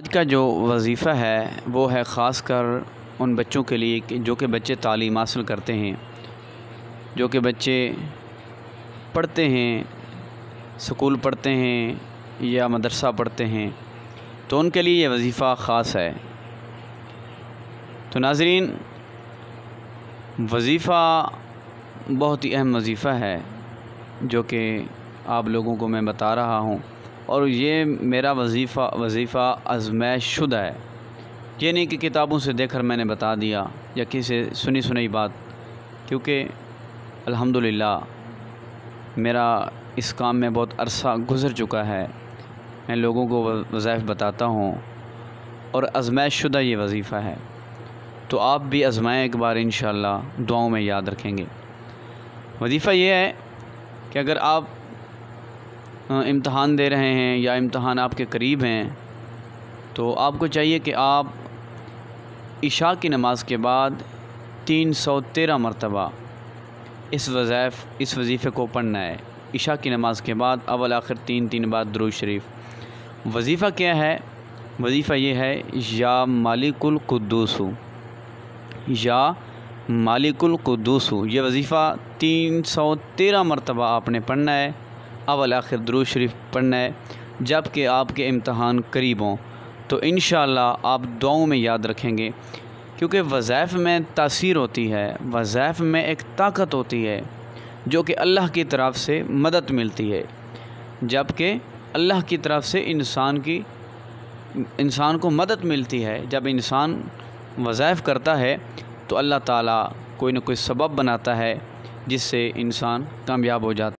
آج کا جو وظیفہ ہے وہ ہے خاص کر ان بچوں کے لیے جو کہ بچے تعلیم حاصل کرتے ہیں، جو کہ بچے پڑھتے ہیں، سکول پڑھتے ہیں یا مدرسہ پڑھتے ہیں، تو ان کے لیے یہ وظیفہ خاص ہے۔ تو ناظرین، وظیفہ بہت ہی اہم وظیفہ ہے جو کہ آپ لوگوں کو میں بتا رہا ہوں، اور یہ میرا وظیفہ آزمائش شدہ ہے۔ یہ نہیں کہ کتابوں سے دیکھ کر میں نے بتا دیا یا کسی سنی سنائی بات، کیونکہ الحمدللہ میرا اس کام میں بہت عرصہ گزر چکا ہے۔ میں لوگوں کو وظائف بتاتا ہوں اور آزمائش شدہ یہ وظیفہ ہے، تو آپ بھی آزمائیں ایک بار انشاءاللہ، دعاؤں میں یاد رکھیں گے۔ وظیفہ یہ ہے کہ اگر آپ امتحان دے رہے ہیں یا امتحان آپ کے قریب ہیں، تو آپ کو چاہیے کہ آپ عشاء کی نماز کے بعد 313 مرتبہ اس وظیفے کو پڑھنا ہے۔ عشاء کی نماز کے بعد اول آخر 3 بار درود شریف۔ وظیفہ کیا ہے؟ وظیفہ یہ ہے، یا مالک القدوس، یا مالک القدوس۔ یہ وظیفہ 313 مرتبہ آپ نے پڑھنا ہے، اول آخر درود شریف پڑھنا ہے جب کہ آپ کے امتحان قریب ہوں، تو انشاءاللہ آپ دعاؤں میں یاد رکھیں گے، کیونکہ وظائف میں تاثیر ہوتی ہے، وظائف میں ایک طاقت ہوتی ہے جو کہ اللہ کی طرف سے مدد ملتی ہے، جب کہ اللہ کی طرف سے انسان کو مدد ملتی ہے۔ جب انسان وظائف کرتا ہے تو اللہ تعالیٰ کوئی نہ کوئی سبب بناتا ہے جس سے انسان کامیاب ہو جاتا ہے۔